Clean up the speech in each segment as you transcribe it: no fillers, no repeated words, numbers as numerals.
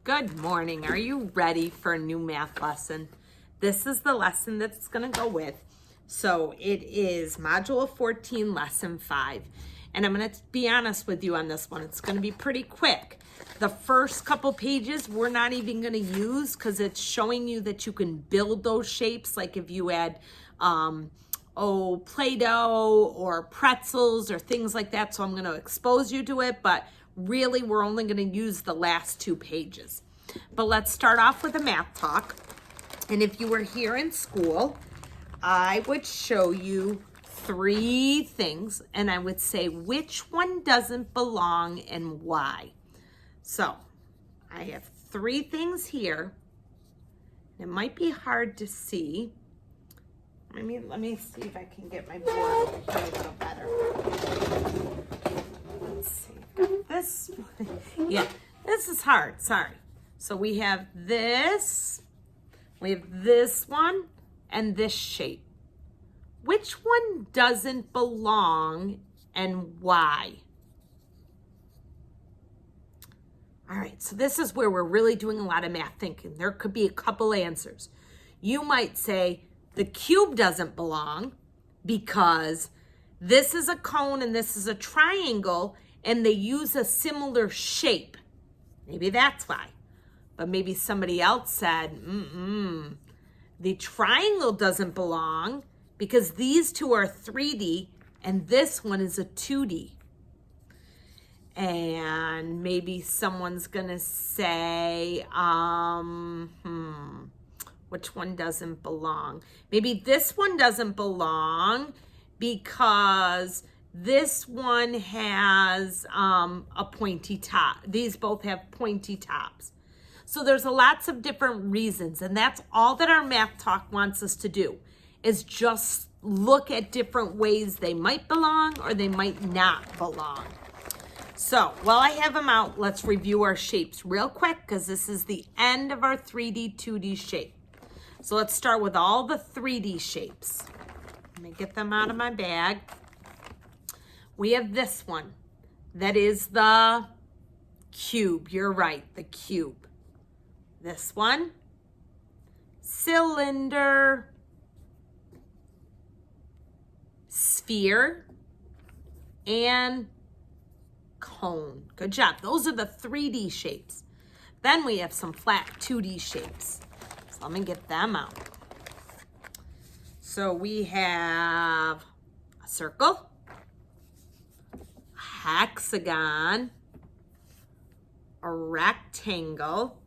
Good morning. Are you ready for a new math lesson? This is the lesson that's going to go with. So it is Module 14, Lesson 5. And I'm going to be honest with you on this one. It's going to be pretty quick. The first couple pages we're not even going to use because it's showing you that you can build those shapes. Like if you add Play-Doh or pretzels or things like that. So I'm going to expose you to it, but really we're only going to use the last 2 pages. But let's start off with a math talk. And if you were here in school, I would show you 3 things and I would say which one doesn't belong and why. So I have 3 things here. It might be hard to see. Let me see if I can get my board over here a little better. Let's see. Got this. Yeah, this is hard. Sorry. So we have this one, and this shape. Which one doesn't belong and why? All right, so this is where we're really doing a lot of math thinking. There could be a couple answers. You might say the cube doesn't belong because this is a cone and this is a triangle and they use a similar shape. Maybe that's why. But maybe somebody else said, the triangle doesn't belong because these 2 are 3D and this one is a 2D. And maybe someone's gonna say, which one doesn't belong? Maybe this one doesn't belong because this one has a pointy top. These both have pointy tops. So there's lots of different reasons, and that's all that our math talk wants us to do, is just look at different ways they might belong or they might not belong. So while I have them out, let's review our shapes real quick because this is the end of our 3D, 2D shape. So let's start with all the 3D shapes. Let me get them out of my bag. We have this one. That is the cube. You're right, the cube. This one, cylinder, sphere, and cone. Good job. Those are the 3D shapes. Then we have some flat 2D shapes. So let me get them out. So we have a circle, a hexagon, a rectangle,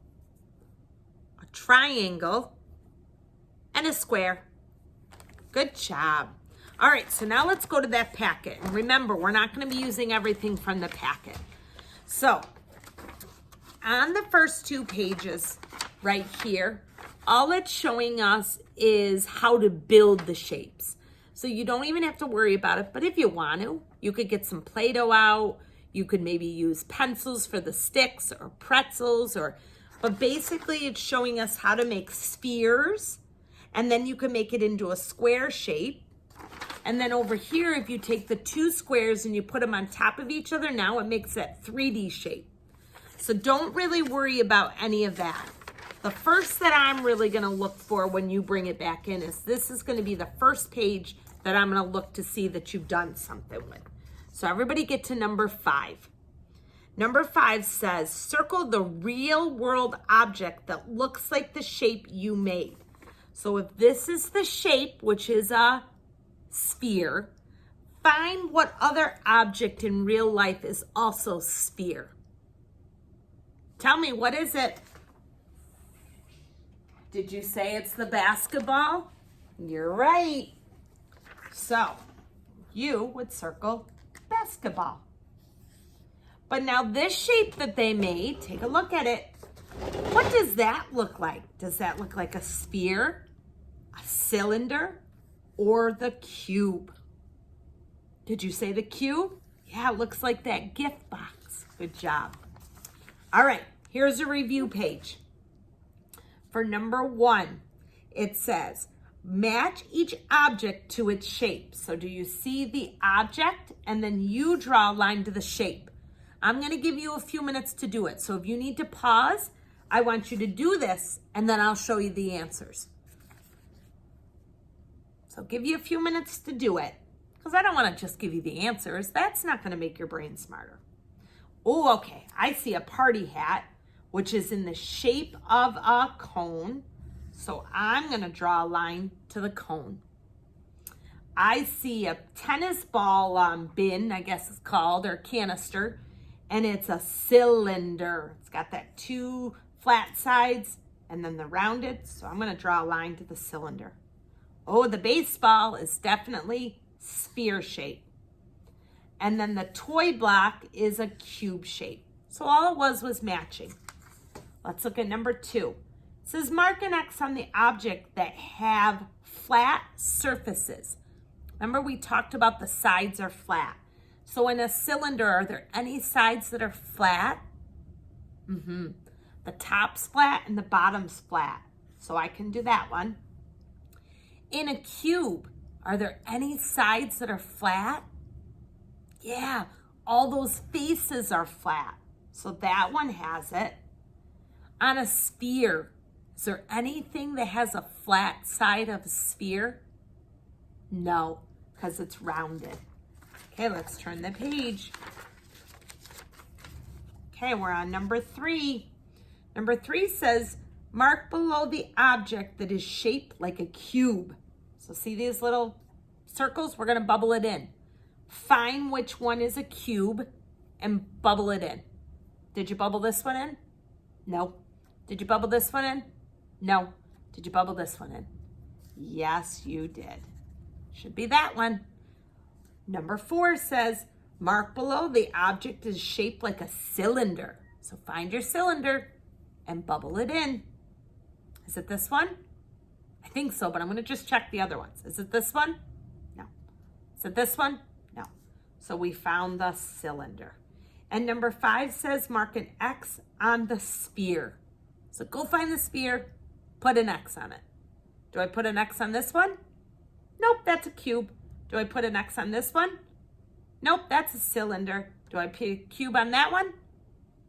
a triangle, and a square. Good job. All right, so now let's go to that packet. And remember, we're not going to be using everything from the packet. So on the first 2 pages right here, all it's showing us is how to build the shapes. So you don't even have to worry about it, but if you want to, you could get some Play-Doh out. You could maybe use pencils for the sticks or pretzels, but basically it's showing us how to make spheres, and then you can make it into a square shape. And then over here, if you take the 2 squares and you put them on top of each other, now it makes that 3D shape. So don't really worry about any of that. The first that I'm really going to look for when you bring it back in is this is going to be the first page that I'm going to look to see that you've done something with. So everybody get to number 5. Number 5 says, circle the real world object that looks like the shape you made. So if this is the shape, which is a sphere, find what other object in real life is also sphere. Tell me, what is it? Did you say it's the basketball? You're right. So you would circle basketball. But now this shape that they made, take a look at it. What does that look like? Does that look like a sphere, a cylinder, or the cube? Did you say the cube? Yeah, it looks like that gift box. Good job. All right, here's a review page. For number 1, it says, match each object to its shape. So do you see the object? And then you draw a line to the shape. I'm going to give you a few minutes to do it. So if you need to pause, I want you to do this, and then I'll show you the answers. So I'll give you a few minutes to do it, because I don't want to just give you the answers. That's not going to make your brain smarter. Oh, okay. I see a party hat, which is in the shape of a cone. So I'm going to draw a line to the cone. I see a tennis ball bin, I guess it's called, or canister, and it's a cylinder. It's got that 2 flat sides and then the rounded. So I'm going to draw a line to the cylinder. Oh, the baseball is definitely sphere shape. And then the toy block is a cube shape. So all it was matching. Let's look at number 2. It says mark an X on the object that have flat surfaces. Remember we talked about the sides are flat. So in a cylinder, are there any sides that are flat? The top's flat and the bottom's flat. So I can do that one. In a cube, are there any sides that are flat? Yeah, all those faces are flat. So that one has it. On a sphere, is there anything that has a flat side of a sphere? No, because it's rounded. Okay, let's turn the page. Okay, we're on number 3. Number 3 says, mark below the object that is shaped like a cube. So see these little circles? We're going to bubble it in. Find which one is a cube and bubble it in. Did you bubble this one in? No. Did you bubble this one in? No. Did you bubble this one in? Yes, you did. Should be that one. Number 4 says, mark below the object is shaped like a cylinder. So find your cylinder and bubble it in. Is it this one? I think so, but I'm going to just check the other ones. Is it this one? No. Is it this one? No. So we found the cylinder. And number 5 says mark an X on the sphere. So go find the sphere, put an X on it. Do I put an X on this one? Nope, that's a cube. Do I put an X on this one? Nope, that's a cylinder. Do I put a cube on that one?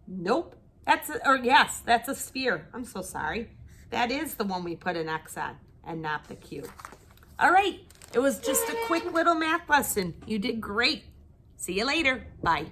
Nope. That's a sphere. I'm so sorry. That is the one we put an X on and not the cube. All right, it was just a quick little math lesson. You did great. See you later. Bye.